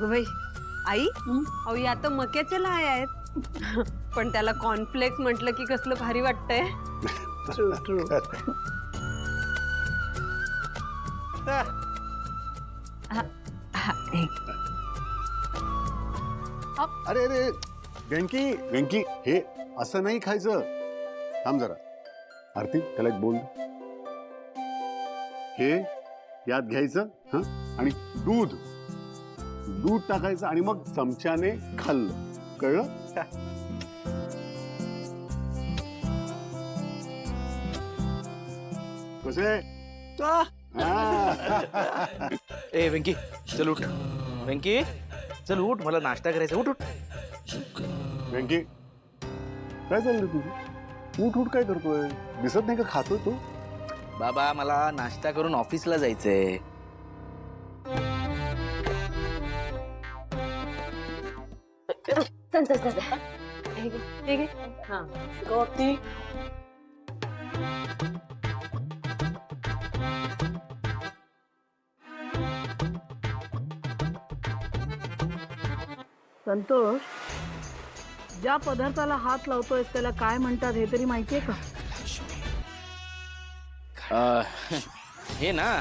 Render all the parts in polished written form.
अगं by I अहो या तर मक्याच्या लाया आहेत पण त्याला कॉर्नफ्लेक्स म्हटलं की कसलं भारी वाटतंय. True true. अरे अरे वेंकी वेंकी हे असं नाही खायचं. थांब जरा आरती त्याला एक बोल. हे यात घ्यायचं हं आणि दूध दूध टाकायचं आणि मग चमच्याने खाल्लं कळलं. कसे ए वेंकी चल उठ. वेंकी चल उठ, मला नाश्ता करायचा. उठ उठ. वेंकी काय चाललंय तुझं? उठ उठ काय करतोय? दिसत नाही का खातोय तू? बाबा मला नाश्ता करून ऑफिसला जायचंय. चल चल चल हे घे. हा संतोष, ज्या पदार्थाला हात लावतोय त्याला काय म्हणतात हे तरी माहितीये का? हे ना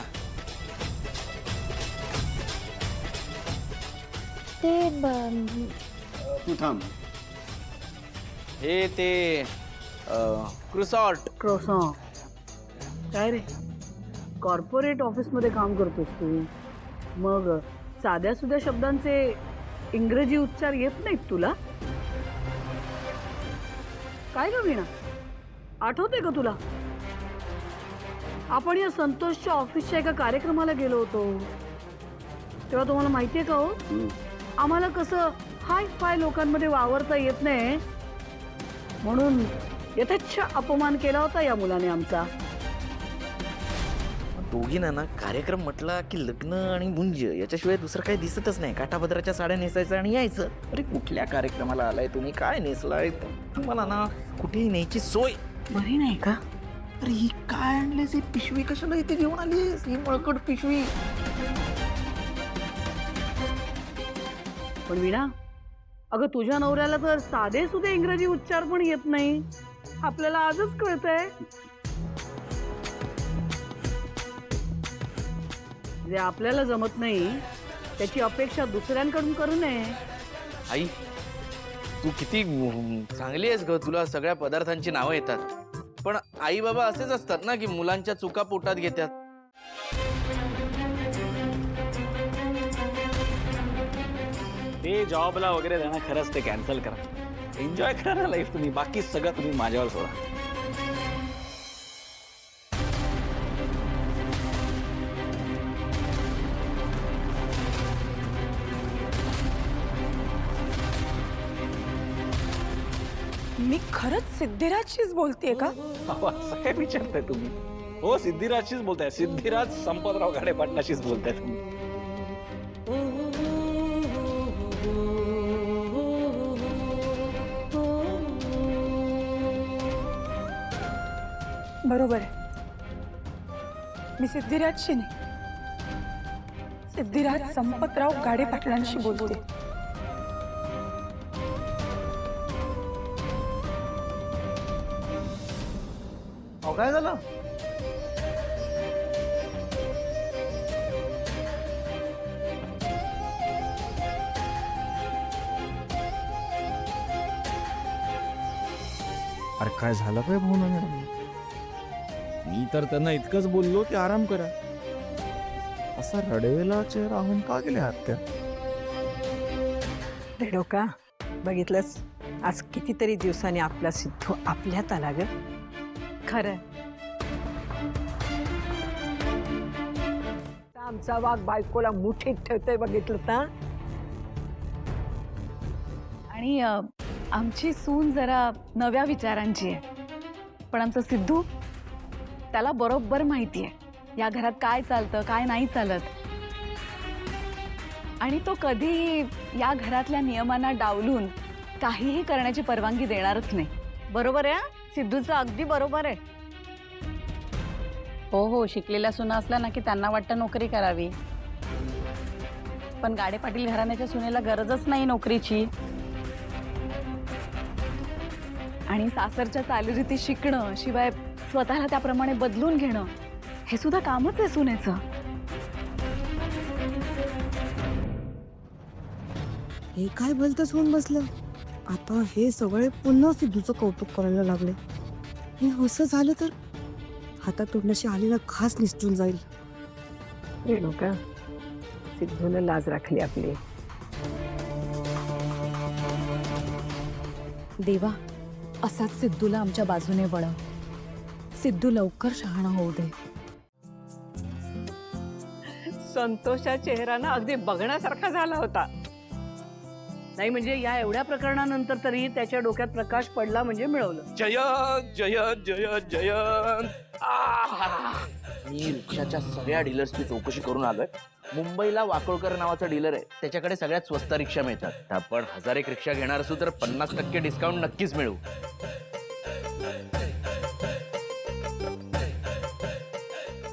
तू थांब. हे ते क्रुसॉट. क्रोसॉन. काय रे, कॉर्पोरेट ऑफिस मध्ये काम करतोस तू, मग साध्या सुध्या शब्दांचे इंग्रजी उच्चार येत नाहीत तुला? काय ग वीणा, आठवते का तुला आपण या संतोषच्या ऑफिसच्या एका कार्यक्रमाला गेलो होतो तेव्हा? तुम्हाला माहितीये का हो, आम्हाला कसं हाय फाय लोकांमध्ये वावरता येत नाही म्हणून यथेच्छ अपमान केला होता या मुलाने आमचा. दोघींना ना कार्यक्रम म्हटला की लग्न आणि मुंज याच्याशिवाय दुसरं काही दिसतच नाही. काठापदराच्या साड्या नेसायचं आणि यायचं. अरे कुठल्या कार्यक्रमाला आलाय तुम्ही? काय नेसलाय? तुम्हाला ना कुठेही न्यायची सोय बरी नाही का? अरे ही काय आणलीस? ही पिशवी कशाला इथे घेऊन आलीस? ही मळकट पिशवी. पण वीणा, अगं तुझ्या नवऱ्याला तर साधे सुधे इंग्रजी उच्चार पण येत नाही, आपल्याला आजच कळतंय. जे आपल्याला जमत नाही त्याची अपेक्षा दुसऱ्यांकडून करू नये. आई तू किती चांगली आहेस ग, तुला सगळ्या पदार्थांची नावं येतात. पण आई बाबा असेच असतात ना की मुलांच्या चुका पोटात घेतात. ते जॉबला वगैरे जाणं खरंच ते कॅन्सल करा. एन्जॉय करा ना लाईफ तुम्ही. बाकी सगळं तुम्ही माझ्यावर सोडा. मी खरंच सिद्धिराजशीच बोलतेय का? अहो, असं काय विचारताय तुम्ही? हो सिद्धिराजशीच बोलताय. सिद्धिराज संपतराव गाडे पाटणाशीच बोलताय तुम्ही. बरोबर आहे, मी सिद्धिराजशी नाही, सिद्धिराज संपतराव गाडे पाटलांशी बोलते. काय झालं? अरे काय झालं काय भावना मॅडम? मी तर त्यांना इतकंच बोललो की आराम करा. असा रडवेला चेहरा होऊन का गेले आहात त्या? रेणुका, बघितलंस आज कितीतरी दिवसांनी आपला सिद्धू आपल्यात आला ग. खरं आमचा वाघ बायकोला मुठीत ठेवतोय, बघितलं ना? आणि आमची सून जरा नव्या विचारांची आहे, पण आमचा सिद्धू त्याला बरोबर माहिती आहे या घरात काय चालतं काय नाही चालत. आणि तो कधीही या घरातल्या नियमांना डावलून काहीही करण्याची परवानगी देणारच नाही. बरोबर आहे, सिद्धूचं अगदी बरोबर आहे. हो हो, शिकलेल्या सुना असल्या ना की त्यांना वाटतं नोकरी करावी. पण गाडे पाटील घराण्याच्या सुनेला गरजच नाही नोकरीची. आणि सासरच्या चालीरीती शिकणं, शिवाय स्वतःला त्याप्रमाणे बदलून घेणं, हे सुद्धा कामच आहे सुनेचं. हे काय भलतंच होऊन बसलं. आता हे सगळे पुन्हा सिद्धूचं कौतुक करायला लागले. हे असं झालं तर हातात तोंडाशी आलेला घास निसटून जाईल. रेणुका, सिद्धूनं लाज राखली आपली. देवा, असाच सिद्धूला आमच्या बाजूने वळव. सिद्धू लवकर शहाणा होऊ दे. संतोषचा चेहरा ना अगदी बघण्यासारखा झाला होता. नाही म्हणजे या एवढ्या प्रकरणानंतर तरी त्याच्या डोक्यात प्रकाश पडला म्हणजे मिळवलं. जयंत जयंत जयंत जयंत. मी रिक्षाच्या सगळ्या डीलर्सची चौकशी करून आलोय. मुंबईला वाकोळकर नावाचा डीलर आहे, त्याच्याकडे सगळ्यात स्वस्त रिक्षा मिळतात. आपण 1000 एक रिक्षा घेणार असू तर 50% डिस्काउंट नक्कीच मिळू.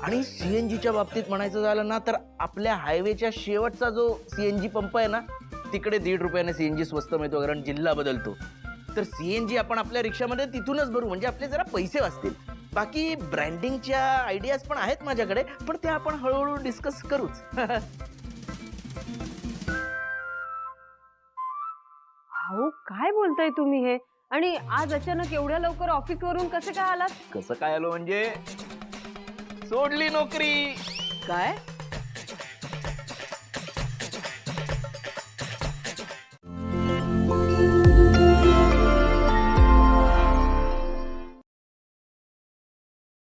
आणि सीएनजीच्या बाबतीत म्हणायचं झालं ना तर आपल्या हायवेच्या शेवटचा जो सीएनजी पंप आहे ना, तिकडे 1.5 रुपयाने सीएनजी स्वस्त मिळतो, कारण जिल्हा बदलतो. तर सीएनजी आपण आपल्या रिक्षामध्ये तिथूनच भरू, म्हणजे आपले जरा पैसे वाचतील. बाकी ब्रँडिंगच्या आयडियाज पण आहेत माझ्याकडे, पण ते आपण हळूहळू डिस्कस करूच. अहो काय बोलताय तुम्ही हे? आणि आज अचानक एवढ्या लवकर ऑफिस वरून कसे काय आलात? कसं काय आलो म्हणजे सोडली नोकरी. काय